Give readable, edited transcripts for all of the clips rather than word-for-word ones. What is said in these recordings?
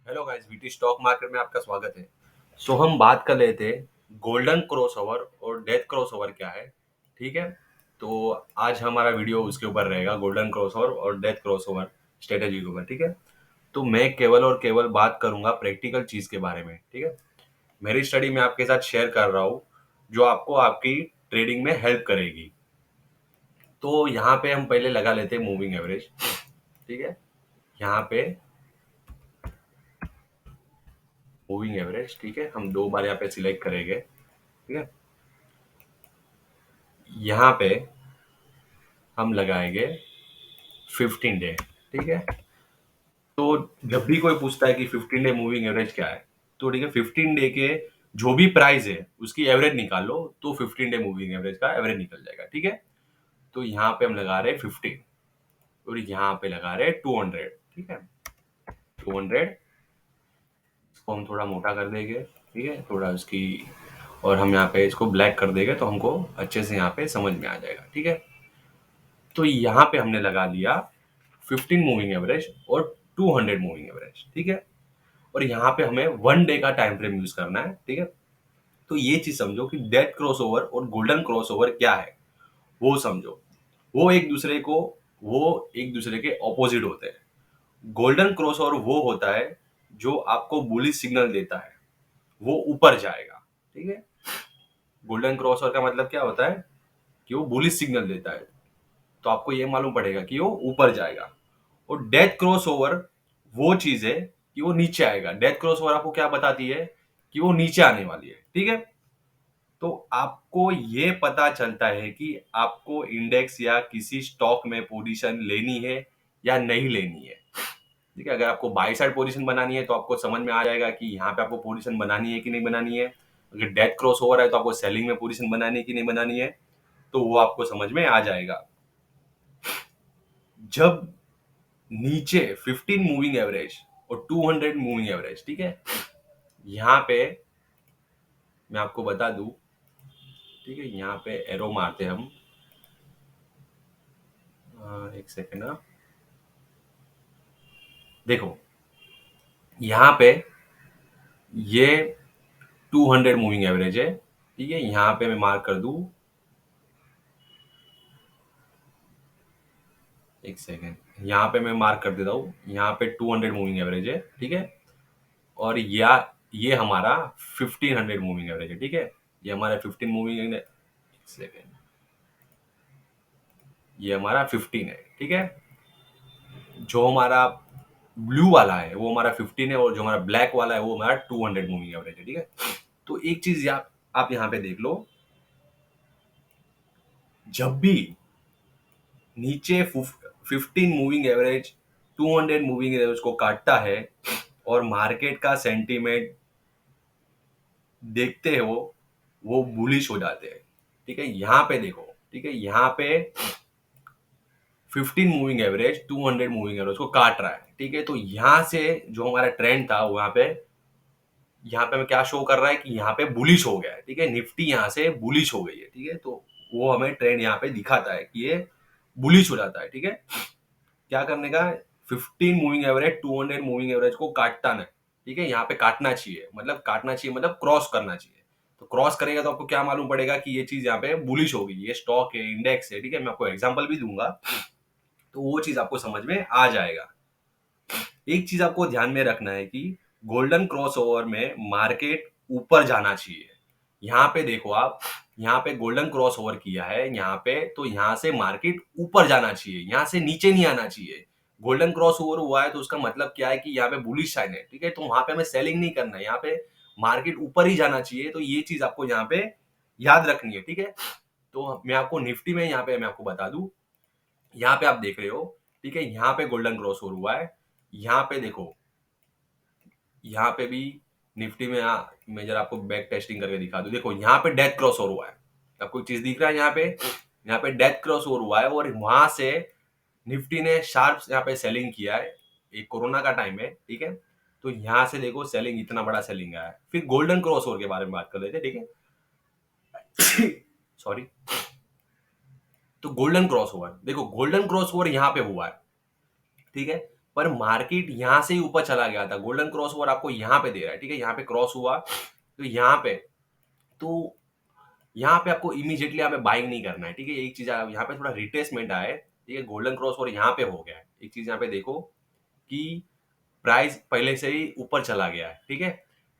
Hello guys, VT stock market में आपका स्वागत है। हम बात कर रहे थे गोल्डन क्रॉसओवर और डेथ क्रॉसओवर क्या है। ठीक है, तो आज हमारा वीडियो उसके ऊपर रहेगा, गोल्डन क्रॉसओवर और डेथ क्रॉसओवर स्ट्रेटेजी के ऊपर। ठीक है, तो मैं केवल और केवल बात करूंगा प्रैक्टिकल चीज के बारे में। ठीक है, मेरी स्टडी मैं आपके साथ शेयर कर रहा हूँ जो आपको आपकी ट्रेडिंग में हेल्प करेगी। तो यहाँ पे हम पहले लगा लेते हैं मूविंग एवरेज। ठीक है, यहाँ पे मूविंग एवरेज, ठीक है, हम दो बार यहाँ पे सिलेक्ट करेंगे। ठीक है, यहाँ पे हम लगाएंगे 15 डे। ठीक है, तो जब भी कोई पूछता है कि 15 डे मूविंग एवरेज क्या है, तो ठीक है, 15 डे के जो भी प्राइस है उसकी एवरेज निकाल लो, तो 15 डे मूविंग एवरेज का एवरेज निकल जाएगा। ठीक है, तो यहाँ पे हम लगा रहे हैं 15 और यहाँ पे लगा रहे हैं 200। ठीक है, 200 इसको हम थोड़ा मोटा कर देंगे। ठीक है, थोड़ा उसकी, और हम यहाँ पे इसको ब्लैक कर देंगे तो हमको अच्छे से यहाँ पे समझ में आ जाएगा। ठीक है, तो यहाँ पे हमने लगा दिया 15 मूविंग एवरेज और 200 मूविंग एवरेज। ठीक है, और यहाँ पे हमें 1 डे का टाइम फ्रेम यूज करना है। ठीक है, तो ये चीज समझो कि डेथ क्रॉसओवर और गोल्डन क्रॉसओवर क्या है, वो समझो। वो एक दूसरे को वो एक दूसरे के ऑपोजिट होते हैं। गोल्डन क्रॉसओवर वो होता है जो आपको बुलिश सिग्नल देता है, वो ऊपर जाएगा। ठीक है, गोल्डन क्रॉसओवर का मतलब क्या होता है कि वो बुलिश सिग्नल देता है, तो आपको ये मालूम पड़ेगा कि वो ऊपर जाएगा। और डेथ क्रॉस ओवर वो चीज है कि वो नीचे आएगा। डेथ क्रॉस ओवर आपको क्या बताती है कि वो नीचे आने वाली है। ठीक है, तो आपको ये पता चलता है कि आपको इंडेक्स या किसी स्टॉक में पोजीशन लेनी है या नहीं लेनी है। ठीक है, अगर आपको बाई साइड पोजीशन बनानी है तो आपको समझ में आ जाएगा कि यहाँ पे आपको पोजीशन बनानी है कि नहीं बनानी है। अगर डेथ क्रॉस ओवर है तो आपको सेलिंग में पोजीशन बनानी है कि नहीं बनानी है, तो वो आपको समझ में आ जाएगा। जब नीचे 15 मूविंग एवरेज और 200 मूविंग एवरेज, ठीक है, यहाँ पे मैं आपको बता दूं। ठीक है, यहाँ पे एरो मारते हैं हम। एक सेकेंड ना, देखो यहाँ पे ये 200 मूविंग एवरेज है। ठीक है, यहाँ पे मैं मार्क कर दूं, एक सेकेंड, यहाँ पे मैं मार्क कर देता हूँ, यहाँ पे 200 मूविंग एवरेज है। ठीक है, और ये हमारा 1500 मूविंग एवरेज है। ठीक है, ये हमारा 15 मूविंग, एक सेकेंड, ये हमारा 15 है। ठीक है, जो हमारा ब्लू वाला है वो हमारा 15 है, और जो हमारा ब्लैक वाला है वो हमारा 200 मूविंग एवरेज है। ठीक है, तो एक चीज आप यहाँ पे देख लो, जब भी नीचे 15 मूविंग एवरेज 200 मूविंग एवरेज को काटता है और मार्केट का सेंटीमेंट देखते हो वो बुलिश हो जाते हैं। ठीक है, यहाँ पे देखो। ठीक है, यहाँ पे 15 मूविंग एवरेज 200 मूविंग एवरेज को काट रहा है। ठीक है, तो यहाँ से जो हमारा ट्रेंड था वो यहाँ पे हमें क्या शो कर रहा है कि यहाँ पे बुलिश हो गया है। ठीक है, निफ्टी यहाँ से बुलिश हो गई है। ठीक है, तो वो हमें ट्रेंड यहाँ पे दिखाता है कि ये बुलिश हो जाता है। ठीक है, क्या करने का, 15 मूविंग एवरेज 200 मूविंग एवरेज को काटता नहीं। ठीक है, यहाँ पे काटना चाहिए, मतलब काटना चाहिए मतलब क्रॉस करना चाहिए। तो क्रॉस करेगा तो आपको क्या मालूम पड़ेगा कि ये चीज यहाँ पे बुलिश होगी, ये स्टॉक है, इंडेक्स है। ठीक है, मैं आपको एग्जांपल भी दूंगा, तो वो चीज आपको समझ में आ जाएगा। एक चीज आपको ध्यान में रखना है कि गोल्डन क्रॉसओवर में मार्केट ऊपर जाना चाहिए। यहाँ पे देखो आप, यहाँ पे गोल्डन क्रॉसओवर किया है यहाँ पे, तो यहाँ से मार्केट ऊपर जाना चाहिए, यहाँ से नीचे नहीं आना चाहिए। गोल्डन क्रॉसओवर हुआ है तो उसका मतलब क्या है कि यहाँ पे बुलिश साइन है। ठीक है, तो वहां पे हमें सेलिंग नहीं करना है, यहाँ पे मार्केट ऊपर ही जाना चाहिए। तो ये चीज आपको यहाँ पे याद रखनी है। ठीक है, तो मैं आपको निफ्टी में यहाँ पे मैं आपको बता दूं, यहाँ पे आप देख रहे हो। ठीक है, यहाँ पे गोल्डन क्रॉसओवर हुआ है। यहाँ पे देखो, यहाँ पे भी निफ्टी में मैं जरा आपको बैक टेस्टिंग करके दिखा दूं। देखो यहाँ पे डेथ क्रॉस ओवर हुआ है, आपको एक चीज दिख रहा है यहाँ पे डेथ क्रॉस ओवर हुआ है, और वहां से निफ्टी ने शार्प यहाँ पे सेलिंग किया है। एक कोरोना का टाइम है। ठीक है, तो यहाँ से देखो सेलिंग, इतना बड़ा सेलिंग आया है। फिर गोल्डन क्रॉस ओवर के बारे में बात कर लेते हैं। ठीक है, सॉरी, तो गोल्डन क्रॉस ओवर देखो, गोल्डन क्रॉस ओवर यहाँ पे हुआ है। ठीक है, पर मार्केट यहाँ से ही ऊपर चला गया था, गोल्डन क्रॉस ओवर आपको यहाँ पे दे रहा है, ठीक है, यहाँ पे क्रॉस हुआ, तो तो यहाँ पे आपको इमीडिएटली यहाँ पे बाइंग नहीं करना है, ठीक है। एक चीज यहाँ पे थोड़ा रिट्रेसमेंट आया है, ठीक है, गोल्डन क्रॉस ओवर यहाँ पे हो गया है। एक चीज यहाँ पे देखो कि प्राइस पहले से ही ऊपर चला गया है, ठीक है,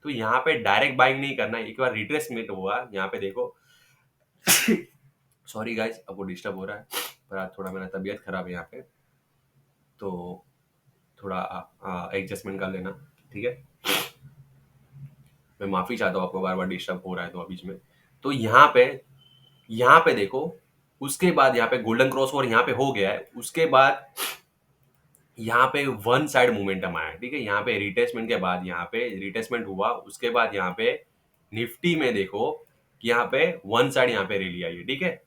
तो यहाँ पे डायरेक्ट बाइंग नहीं करना है, एक बार रिट्रेसमेंट हुआ यहाँ पे देखो। सॉरी गाइस, आपको डिस्टर्ब हो रहा है, पर आज थोड़ा मेरा तबीयत खराब है यहाँ पे, तो थोड़ा एडजस्टमेंट कर लेना, ठीक है। मैं माफी चाहता हूँ आपको बार बार डिस्टर्ब हो रहा है तो बीच में। तो यहाँ पे देखो, उसके बाद यहाँ पे गोल्डन क्रॉस ओवर यहाँ पे हो गया है, उसके बाद यहाँ पे वन साइड मोमेंटम आया, ठीक है, यहाँ पे रिटेस्टमेंट के बाद यहाँ पे रिटेस्टमेंट हुआ, उसके बाद यहाँ पे निफ्टी में देखो कि यहाँ पे वन साइड यहाँ पे रैली आई है, ठीक है।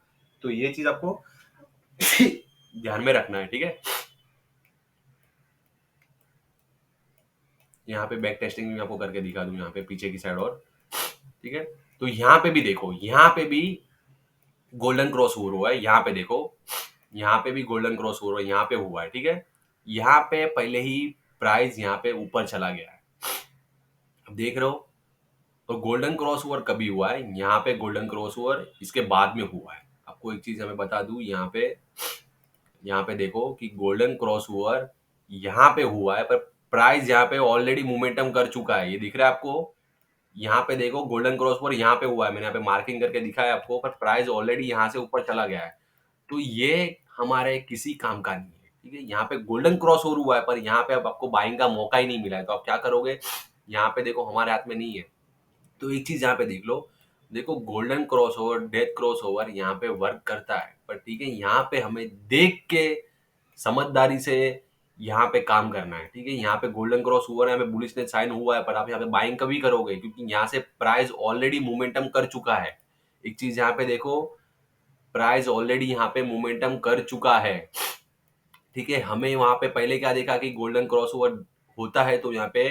तो ये चीज आपको ध्यान में रखना है, ठीक है। यहाँ पे बैक टेस्टिंग भी आपको करके दिखा दूं, यहाँ पे पीछे की साइड और, ठीक है। तो यहाँ पे भी देखो, यहाँ पे भी गोल्डन क्रॉस ओवर हुआ है, यहाँ पे देखो, यहाँ पे भी गोल्डन क्रॉस ओवर यहाँ पे हुआ है, ठीक है। यहाँ पे पहले ही प्राइस यहाँ पे ऊपर चला गया है, अब देख रहे हो। तो गोल्डन क्रॉस ओवर कभी हुआ है, यहाँ पे गोल्डन क्रॉस ओवर इसके बाद में हुआ है। आपको एक चीज हमें बता दूं, यहाँ पे देखो कि गोल्डन क्रॉस ओवर यहाँ पे हुआ है, पर प्राइस यहाँ पे ऑलरेडी मोमेंटम कर चुका है, ये दिख रहा है आपको। यहाँ पे देखो गोल्डन क्रॉस ओवर यहाँ पे हुआ है, मैंने यहाँ पे मार्किंग करके दिखाया आपको, पर प्राइस ऑलरेडी यहाँ से ऊपर चला गया है, तो ये हमारे किसी काम का नहीं है, ठीक है। यहाँ पे गोल्डन क्रॉस ओवर हुआ है, पर यहाँ पे अब आपको बाइंग का मौका ही नहीं मिला है, तो आप क्या करोगे। यहाँ पे देखो हमारे हाथ में नहीं है, तो एक चीज यहाँ पे देख लो, देखो golden cross over, death cross over यहाँ पे वर्क करता है, पर ठीक है, यहाँ पे हमें देख के समझदारी से यहाँ पे काम करना है, ठीक है। यहाँ पे गोल्डन क्रॉस ओवर, यहाँ पे बुलिश ने साइन हुआ है, पर आप यहाँ पे बाइंग कभी करोगे, क्योंकि यहाँ से प्राइस ऑलरेडी मोमेंटम कर चुका है। एक चीज यहाँ पे देखो, प्राइस ऑलरेडी यहाँ पे मोमेंटम कर चुका है, ठीक है। हमें वहां पे पहले क्या देखा कि गोल्डन क्रॉस ओवर होता है तो यहाँ पे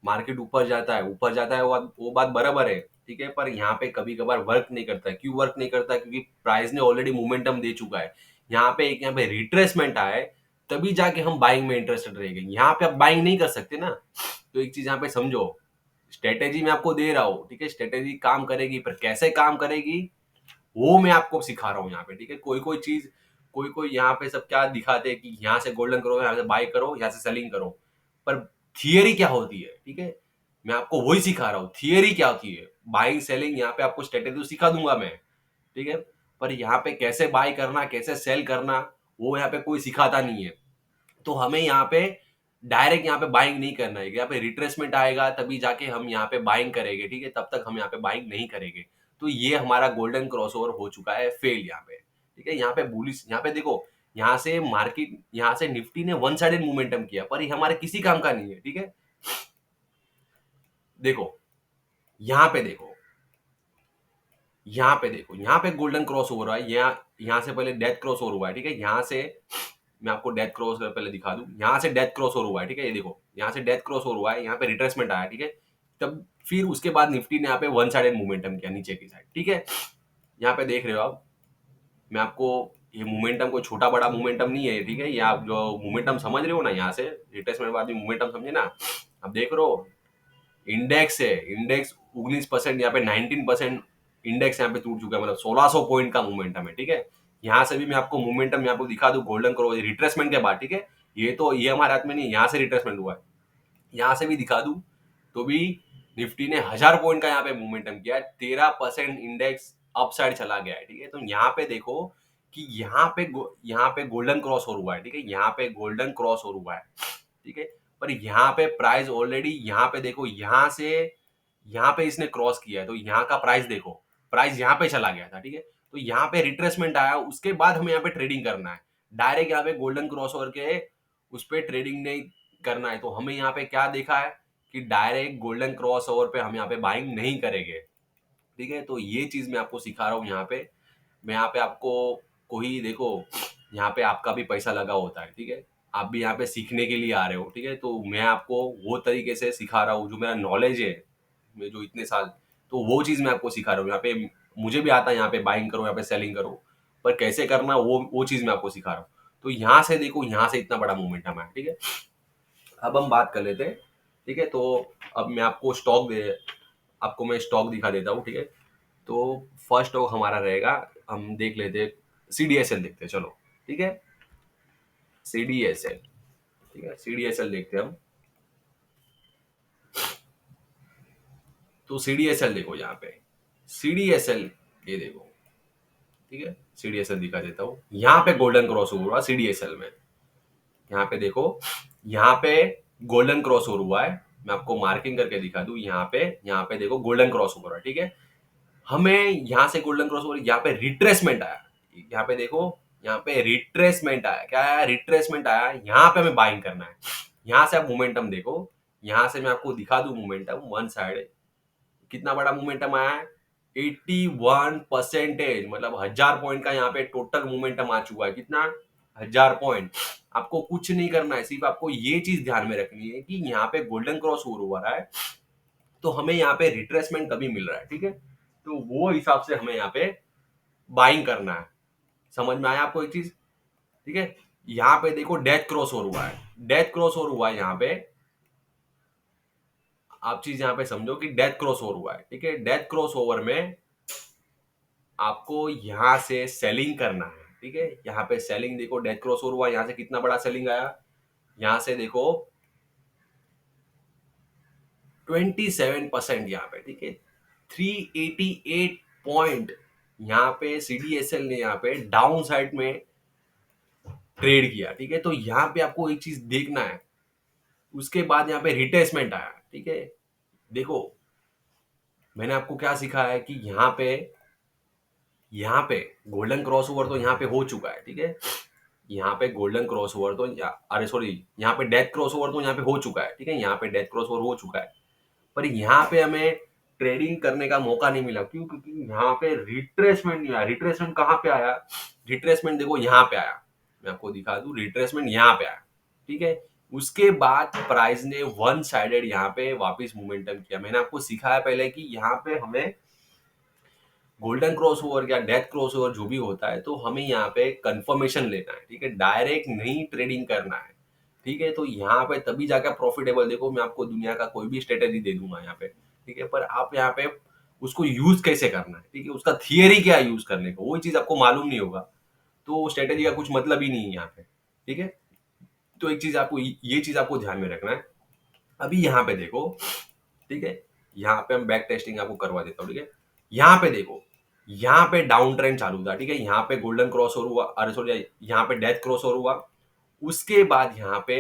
मार्केट ऊपर जाता है, वो बात बराबर है, ठीक है। पर यहाँ पे कभी कभार वर्क नहीं करता है, क्यों वर्क नहीं करता, क्योंकि प्राइस ने ऑलरेडी मोमेंटम दे चुका है। यहाँ पे रिट्रेसमेंट आए, तभी जाके हम बाइंग में इंटरेस्टेड रहेंगे, यहाँ पे आप बाइंग नहीं कर सकते ना। तो एक चीज यहाँ पे समझो, स्ट्रेटेजी मैं आपको दे रहा हूँ, ठीक है, स्ट्रेटेजी काम करेगी, पर कैसे काम करेगी वो मैं आपको सिखा रहा हूँ यहाँ पे, ठीक है। कोई कोई यहाँ पे सब क्या दिखाते हैं कि यहाँ से गोल्डन करो, यहाँ से बाय करो, यहाँ से सेलिंग करो, पर थियरी क्या होती है, ठीक है, मैं आपको वही सिखा रहा हूँ, थियरी क्या होती है, बाइंग सेलिंग, यहाँ पे आपको स्ट्रेटेजी सिखा दूंगा मैं, ठीक है। पर यहाँ पे कैसे बाय करना, कैसे सेल करना, वो यहाँ पे कोई सिखाता नहीं है। तो हमें यहाँ पे डायरेक्ट यहाँ पे बाइंग नहीं करना है, यहाँ पे रिट्रेसमेंट आएगा तभी जाके हम यहाँ पे बाइंग करेंगे, ठीक है, तब तक हम यहाँ पे बाइंग नहीं करेंगे। तो ये हमारा गोल्डन क्रॉसओवर हो चुका है फेल यहाँ पे, ठीक है। यहाँ पे बुलिश, यहाँ पे देखो, यहाँ से मार्केट, यहाँ से निफ्टी ने वन साइडेड मोमेंटम किया, पर ये हमारे किसी काम का नहीं है, ठीक है। देखो यहाँ पे देखो, यहाँ पे गोल्डन क्रॉस ओवर हुआ है, यहाँ से पहले डेथ क्रॉस ओवर हुआ है, ठीक है। यहाँ से मैं आपको डेथ क्रॉस पहले दिखा दूं, यहाँ से डेथ क्रॉस ओवर हुआ है, ठीक है, ये देखो यहाँ से डेथ क्रॉस ओवर हुआ है, यहाँ पे रिट्रेसमेंट आया, ठीक है। तब फिर उसके बाद निफ्टी ने यहाँ पे वन साइडेड मोमेंटम किया नीचे की साइड, ठीक है। यहाँ पे देख रहे हो आप, मैं आपको ये मोमेंटम कोई छोटा बड़ा मोमेंटम नहीं है, ठीक है, ये आप जो मोमेंटम समझ रहे हो ना, यहाँ से रिट्रेसमेंट बाद में मोमेंटम समझे ना। अब देख रहे हो इंडेक्स है, इंडेक्स 19%, यहाँ पे 19% इंडेक्स यहाँ पे टूट चुका है, मतलब 1600 पॉइंट का मोमेंटम है, ठीक है। यहाँ से भी मैं आपको मोमेंटम यहाँ पे दिखा दूं, गोल्डन क्रॉस रिट्रेसमेंट के बाद, ठीक है। ये हमारे हाथ में नहीं, यहाँ से रिट्रेसमेंट हुआ है, यहाँ से भी दिखा दूं, तो भी निफ्टी ने 1000 पॉइंट का यहाँ पे मोमेंटम किया है, 13% इंडेक्स अपसाइड चला गया है, ठीक है। तो यहाँ पे देखो कि यहाँ पे गोल्डन क्रॉस और हुआ है, ठीक है, यहाँ पे गोल्डन क्रॉस और हुआ है, ठीक है। पर यहाँ पे प्राइस ऑलरेडी, यहाँ पे देखो, यहाँ पे इसने क्रॉस किया है, तो यहाँ का प्राइस देखो, प्राइस यहाँ पे चला गया था, ठीक है। तो यहाँ पे रिट्रेसमेंट आया, उसके बाद हमें यहाँ पे ट्रेडिंग करना है, डायरेक्ट यहाँ पे गोल्डन क्रॉस ओवर के उस पर ट्रेडिंग नहीं करना है। तो हमें यहाँ पे क्या देखा है कि डायरेक्ट गोल्डन क्रॉस ओवर पे हम यहाँ पे बाइंग नहीं करेंगे, ठीक है। तो ये चीज मैं आपको सिखा रहा हूँ यहाँ पे, मैं यहाँ पे आपको, कोई देखो यहाँ पे आपका भी पैसा लगा होता है, ठीक है, आप भी यहाँ पे सीखने के लिए आ रहे हो, ठीक है। तो मैं आपको वो तरीके से सिखा रहा हूँ, जो मेरा नॉलेज है, मैं जो इतने साल, तो वो चीज मैं आपको सिखा रहा हूँ यहाँ पे। मुझे भी आता है यहाँ पे बाइंग करो, यहाँ पे सेलिंग करो, पर कैसे करना वो चीज मैं आपको सिखा रहा हूँ। तो यहाँ से देखो, यहाँ से इतना बड़ा मोमेंटम है, ठीक है। अब हम बात कर लेते हैं, ठीक है। तो अब मैं आपको मैं स्टॉक दिखा देता हूँ, ठीक है। तो फर्स्ट स्टॉक हमारा रहेगा, हम देख लेते हैं, CDSL देखते हैं, चलो, ठीक है। CDSL, ठीक है, CDSL देखते हैं हम। तो CDSL देखो यहाँ पे, CDSL, ये देखो, ठीक है, CDSL दिखा देता हूँ। यहाँ पे गोल्डन क्रॉस हुआ CDSL में, यहाँ पे देखो, यहाँ पे गोल्डन क्रॉस हुआ है। मैं आपको मार्किंग करके दिखा दूं, यहाँ पे देखो गोल्डन क्रॉस हो रहा है, ठीक है। हमें यहाँ से गोल्डन क्रॉस ओवर, यहाँ पे रिट्रेसमेंट आया, यहाँ पे देखो, यहाँ पे रिट्रेसमेंट आया, क्या आया, रिट्रेसमेंट आया, यहाँ पे हमें बाइंग करना है। यहाँ से आप मोमेंटम देखो, यहाँ से मैं आपको दिखा दूं मोमेंटम, वन साइड कितना बड़ा मोमेंटम आया है, 81%, मतलब 1000 पॉइंट का यहाँ पे टोटल मोमेंटम आ चुका है। कितना, 1000 पॉइंट। आपको कुछ नहीं करना है, सिर्फ आपको ये चीज ध्यान में रखनी है कि यहाँ पे गोल्डन क्रॉस हो रहा है, तो हमें यहाँ पे रिट्रेसमेंट कभी मिल रहा है, ठीक है। तो वो हिसाब से हमें यहाँ पे बाइंग करना है। समझ में आया आपको एक चीज, ठीक है। यहाँ पे देखो डेथ क्रॉस हुआ है, डेथ क्रॉस हुआ है यहाँ पे, आप चीज यहाँ पे समझो कि डेथ क्रॉस हुआ है, ठीक है। डेथ क्रॉस ओवर में आपको यहाँ से सेलिंग करना है, ठीक है। यहाँ पे सेलिंग देखो, डेथ क्रॉस हुआ, यहाँ से कितना बड़ा सेलिंग आया, यहाँ से देखो 27% यहाँ पे, ठीक है। 388 पॉइंट यहाँ पे CDSL ने यहाँ पे डाउन साइड में ट्रेड किया, ठीक है। तो यहाँ पे आपको एक चीज देखना है, उसके बाद यहाँ पे रिटेसमेंट आया, ठीक है। देखो, मैंने आपको क्या सिखाया है कि यहाँ पे गोल्डन क्रॉस ओवर तो यहाँ पे हो चुका है, ठीक है। यहाँ पे गोल्डन क्रॉस ओवर तो अरे सॉरी, यहाँ पे डेथ क्रॉस ओवर तो यहाँ पे हो चुका है, ठीक है। यहाँ पे डेथ क्रॉस ओवर हो चुका है, पर यहाँ पे हमें ट्रेडिंग करने का मौका नहीं मिला, क्यों, क्योंकि यहाँ पे रिट्रेसमेंट नहीं आया। रिट्रेसमेंट कहाँ पे आया, रिट्रेसमेंट देखो यहाँ पे आया, मैं आपको दिखा दूं, रिट्रेसमेंट यहाँ पे आया, ठीक है। उसके बाद प्राइस ने वन साइडेड यहाँ पे वापस मोमेंटम किया। मैंने आपको सिखाया पहले कि यहाँ पे हमें गोल्डन क्रॉस ओवर या डेथ क्रॉस ओवर जो भी होता है, तो हमें यहाँ पे कंफर्मेशन लेना है, ठीक है। डायरेक्ट नहीं ट्रेडिंग करना है, ठीक है। तो यहाँ पे तभी जाकर प्रॉफिटेबल, देखो मैं आपको दुनिया का कोई भी स्ट्रेटेजी दे दूंगा यहाँ पे, ठीक है। पर आप यहाँ पे उसको यूज कैसे करना है, ठीक है, उसका थियरी क्या यूज करने का, वही चीज आपको मालूम नहीं होगा, तो स्ट्रेटेजी का कुछ मतलब ही नहीं है यहाँ पे, ठीक है। तो एक चीज आपको, ये चीज आपको ध्यान में रखना है। अभी यहाँ पे देखो, ठीक है, यहाँ पे हम बैक टेस्टिंग आपको करवा देता हूँ, ठीक है। यहाँ पे देखो, यहाँ पे डाउन ट्रेंड चालू था, ठीक है। यहाँ पे गोल्डन क्रॉस ओवर हुआ, अरे सॉरी, यहाँ पे डेथ क्रॉस ओवर हुआ। उसके बाद यहाँ पे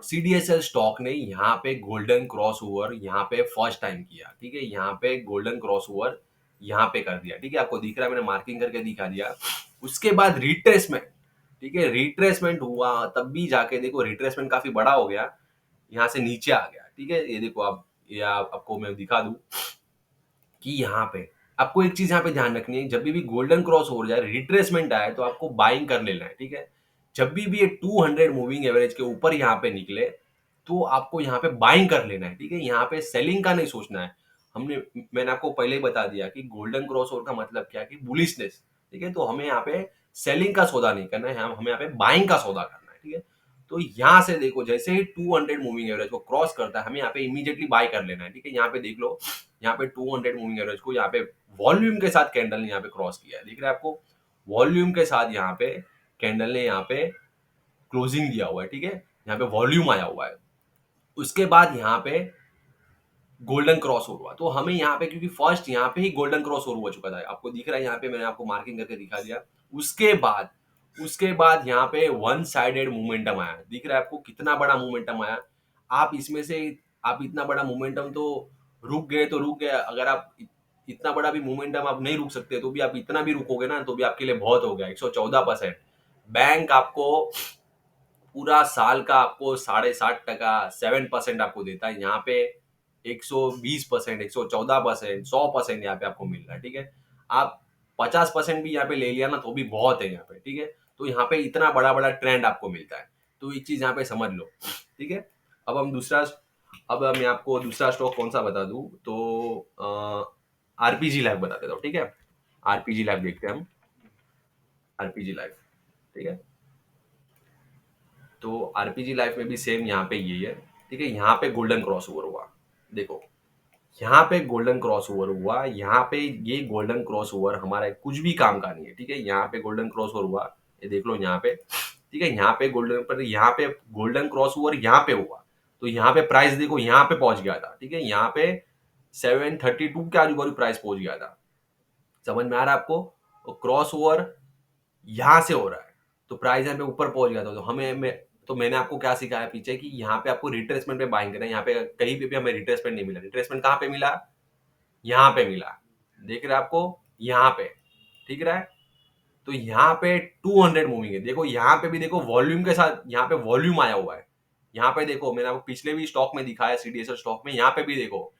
CDSL स्टॉक ने यहाँ पे गोल्डन क्रॉस ओवर यहाँ पे फर्स्ट टाइम किया, ठीक है। यहाँ पे गोल्डन क्रॉस ओवर यहाँ पे कर दिया, ठीक है। आपको दिख रहा है, मैंने मार्किंग करके दिखा दिया। उसके बाद रिट्रेसमेंट, ठीक है, रिट्रेसमेंट हुआ, तब भी जाके देखो रिट्रेसमेंट काफी बड़ा हो गया, यहाँ से नीचे आ गया, ठीक है। ये देखो आप, आपको मैं दिखा दूं कि यहाँ पे आपको एक चीज यहाँ पे ध्यान रखनी है, जब भी गोल्डन क्रॉस हो जाए, रिट्रेसमेंट आए, तो आपको बाइंग कर लेना है, ठीक है। जब भी ये 200 मूविंग एवरेज के ऊपर यहाँ पे निकले, तो आपको यहाँ पे बाइंग कर लेना है, ठीक है। यहाँ पे सेलिंग का नहीं सोचना है। मैंने आपको पहले ही बता दिया कि गोल्डन क्रॉस ओवर का मतलब क्या है, कि बुलिशनेस, ठीक है। तो हमें यहाँ पे सेलिंग का सौदा नहीं करना है, हमें यहाँ पे बाइंग का सौदा करना है, ठीक है। तो यहाँ से देखो, जैसे ही 200 मूविंग एवरेज को क्रॉस करता है, हमें यहाँ पे इमीडिएटली बाय कर लेना है, ठीक है। यहाँ पे देख लो, यहाँ पे 200 मूविंग एवरेज को यहाँ पे वॉल्यूम के साथ कैंडल ने यहाँ पे क्रॉस किया है, दिख रहा है आपको, वॉल्यूम के साथ यहाँ पे कैंडल ने यहाँ पे क्लोजिंग दिया हुआ है, ठीक है। यहाँ पे वॉल्यूम आया हुआ है। उसके बाद यहाँ पे गोल्डन क्रॉस ओवर हुआ, तो हमें यहाँ पे, क्योंकि फर्स्ट यहाँ पे ही गोल्डन क्रॉस ओवर हो चुका था, आपको दिख रहा है, यहाँ पे मैंने आपको मार्किंग करके दिखा दिया। उसके बाद यहाँ पे वन साइडेड मोमेंटम आया, दिख रहा है आपको कितना बड़ा मोमेंटम आया। आप इसमें से, आप इतना बड़ा मोमेंटम तो रुक गए तो रुक गए, अगर आप इतना बड़ा भी मोमेंटम आप नहीं रुक सकते, तो भी आप इतना भी रुकोगे ना, तो भी आपके लिए बहुत हो गया, 114%। बैंक आपको पूरा साल का आपको 7.5%, 7% आपको देता है, यहाँ पे 120%, 114%, 100% यहाँ पे आपको मिल रहा है, ठीक है। आप 50% भी यहाँ पे ले लिया ना, तो भी बहुत है यहाँ पे, ठीक है। तो यहाँ पे इतना बड़ा बड़ा ट्रेंड आपको मिलता है, तो एक चीज यहाँ पे समझ लो, ठीक है। अब मैं आपको दूसरा स्टॉक कौन सा बता दूं, तो आरपीजी लाइफ बता देता हूँ, ठीक है। आरपीजी लाइफ देखते हैं हम, आरपीजी लाइफ, ठीक है। तो आरपीजी लाइफ में भी सेम यहाँ पे यही है, ठीक है। यहाँ पे गोल्डन क्रॉस ओवर हुआ, देखो यहाँ पे गोल्डन क्रॉस ओवर हुआ, यहाँ पे ये गोल्डन क्रॉस ओवर हमारा कुछ भी काम का नहीं है, ठीक है। यहाँ पे गोल्डन क्रॉस ओवर हुआ, ये देख लो यहाँ पे, ठीक है। यहाँ पे गोल्डन पर यहाँ पे गोल्डन क्रॉस ओवर यहाँ पे हुआ, तो यहाँ पे प्राइस देखो यहाँ पे पहुंच गया था, ठीक है। यहाँ पे 732 के आजू बाजू प्राइस पहुंच गया था, समझ में आ रहा है आपको। क्रॉस ओवर यहाँ से हो रहा है, तो प्राइस यहाँ पे ऊपर पहुंच गया था, तो मैंने आपको क्या सिखाया पीछे कि यहाँ पे आपको रिट्रेसमेंट पे बाइंग करना है। यहाँ पे कहीं पे भी हमें रिट्रेसमेंट नहीं मिला, रिट्रेसमेंट कहाँ पे मिला, यहाँ पे मिला, देख रहे हैं आपको, यहाँ पे, ठीक रहा है। तो यहाँ पे 200 मूविंग है, देखो यहाँ पे भी देखो वॉल्यूम के साथ, यहाँ पे वॉल्यूम आया हुआ है। यहाँ पे देखो मैंने आपको पिछले भी स्टॉक में दिखाया, सीडीएसएल स्टॉक में, यहाँ पे भी देखो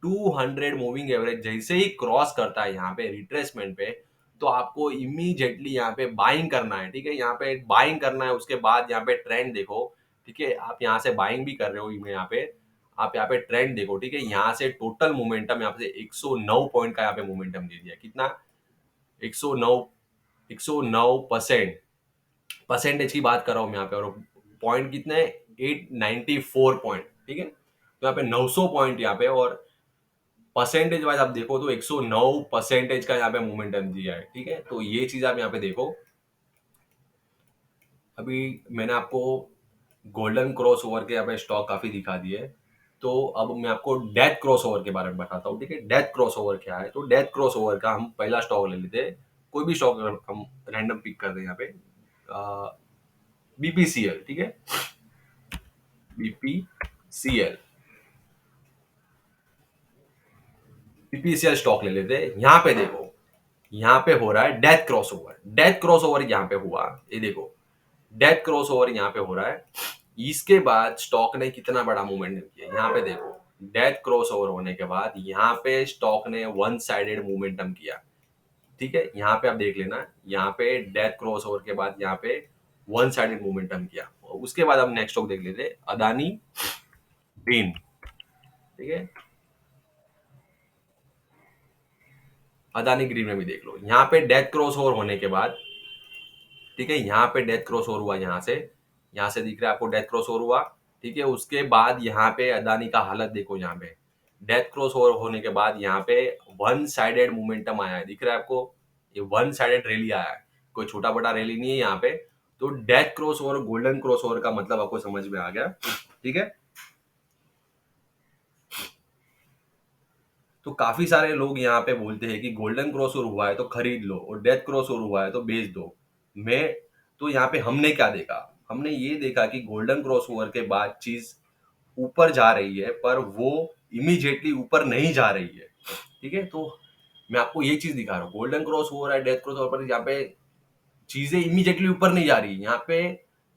200 मूविंग एवरेज जैसे ही क्रॉस करता है यहाँ पे रिट्रेसमेंट पे, तो आपको इमीडिएटली यहाँ पे बाइंग करना है, ठीक है। यहाँ पे बाइंग करना है, उसके बाद यहाँ पे ट्रेंड देखो, ठीक है। आप यहाँ से बाइंग भी कर रहे हो यहाँ पे, आप यहाँ पे ट्रेंड देखो, ठीक है। यहाँ से टोटल मोमेंटम यहाँ से 109 पॉइंट का यहाँ पे मोमेंटम दे दिया, कितना, 109, 109% परसेंटेज की बात कर रहा हूँ मैं यहाँ पे, और पॉइंट कितने हैं, 894 पॉइंट, ठीक है। तो यहाँ पे 900 पॉइंट यहाँ पे, और परसेंटेज वाइज आप देखो तो 109% का यहाँ पे मोमेंटम दिया है, ठीक है। तो ये चीज आप यहाँ पे देखो, अभी मैंने आपको गोल्डन क्रॉस ओवर के यहाँ पे स्टॉक काफी दिखा दिए, तो अब मैं आपको डेथ क्रॉस ओवर के बारे में बताता हूँ, ठीक है। डेथ क्रॉस ओवर क्या है, तो डेथ क्रॉस ओवर का हम पहला स्टॉक ले लेते हैं, कोई भी स्टॉक हम रैंडम पिक कर दें यहाँ पे, बीपीसीएल, ठीक है, बीपीसीएल, बीपीसीएल स्टॉक ले लेते हैं। यहाँ पे देखो, यहाँ पे हो रहा है death cross over, death cross over यहाँ पे हुआ, ये देखो डेथ क्रॉस ओवर यहाँ पे हो रहा है। इसके बाद स्टॉक ने कितना बड़ा मूवमेंट किया, यहाँ पे देखो डेथ क्रॉस ओवर होने के बाद यहाँ पे स्टॉक ने वन साइडेड मूवमेंटम किया, ठीक है। यहाँ पे आप देख लेना, यहाँ पे डेथ क्रॉस ओवर के बाद यहाँ पे वन साइडेड मूवमेंटम किया। उसके बाद हम नेक्स्ट स्टॉक देख लेते हैं, अदानी ग्रीन, ठीक है। अदानी ग्रीन में भी देख लो, यहाँ पे डेथ क्रॉस ओवर होने के बाद, ठीक है, यहाँ पे डेथ क्रॉस ओवर हुआ, यहाँ से दिख रहा है आपको डेथ क्रॉस ओवर हुआ, ठीक है। उसके बाद यहाँ पे अदानी का हालत देखो, यहाँ पे डेथ क्रॉस ओवर होने के बाद यहाँ पे वन साइडेड मोमेंटम आया है, दिख रहा है आपको, ये वन साइडेड रैली आया है, कोई छोटा बड़ा रैली नहीं है यहाँ पे। तो death cross over, golden cross over का मतलब आपको समझ में आ गया, ठीक है। तो काफी सारे लोग यहाँ पे बोलते हैं कि गोल्डन क्रॉस ओवर हुआ है तो खरीद लो, और डेथ क्रॉस ओवर हुआ है तो बेच दो। मैं तो यहाँ पे हमने क्या देखा, हमने ये देखा कि गोल्डन क्रॉस ओवर के बाद चीज ऊपर जा रही है, पर वो इमीडिएटली ऊपर नहीं जा रही है, ठीक है। तो मैं आपको ये चीज दिखा रहा हूँ, गोल्डन क्रॉस ओवर है, डेथ क्रॉस ओवर पर यहाँ पे चीजें इमीडिएटली ऊपर नहीं जा रही है। यहाँ पे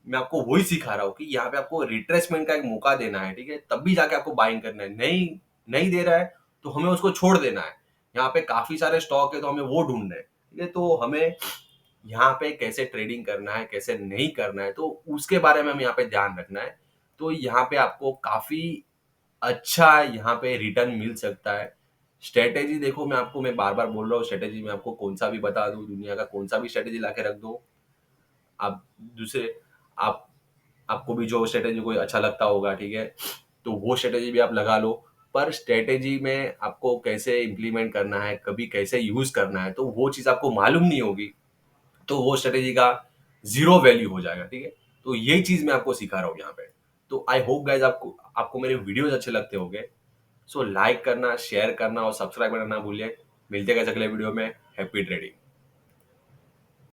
मैं आपको वही सिखा रहा हूँ कि यहाँ पे आपको रिट्रेसमेंट का एक मौका देना है, ठीक है, तब भी जाके आपको बाइंग करना है। नहीं नहीं दे रहा है तो हमें उसको छोड़ देना है। यहाँ पे काफी सारे स्टॉक है तो हमें वो ढूंढना है, ठीक है। तो हमें यहाँ पे कैसे ट्रेडिंग करना है, कैसे नहीं करना है, तो उसके बारे में हमें यहाँ पे ध्यान रखना है। तो यहाँ पे आपको काफी अच्छा यहाँ पे रिटर्न मिल सकता है। स्ट्रेटेजी देखो, मैं बार बार बोल रहा हूँ, स्ट्रेटेजी में आपको कौन सा भी बता दूं, दुनिया का कौन सा भी स्ट्रेटेजी ला के रख दो, आप दूसरे आप आपको भी जो स्ट्रेटेजी कोई अच्छा लगता होगा, ठीक है, तो वो स्ट्रेटेजी भी आप लगा लो। पर स्ट्रेटेजी में आपको कैसे इम्प्लीमेंट करना है, कभी कैसे यूज करना है, तो वो चीज आपको मालूम नहीं होगी, तो वो स्ट्रेटेजी का जीरो वैल्यू हो जाएगा, ठीक है। तो यही चीज मैं आपको सिखा रहा हूँ यहाँ पे। तो आई होप गाइज आपको आपको मेरे वीडियोज अच्छे लगते होंगे। सो लाइक करना, शेयर करना और सब्सक्राइब करना ना भूलिए। मिलते हैं अगले वीडियो में। Happy trading.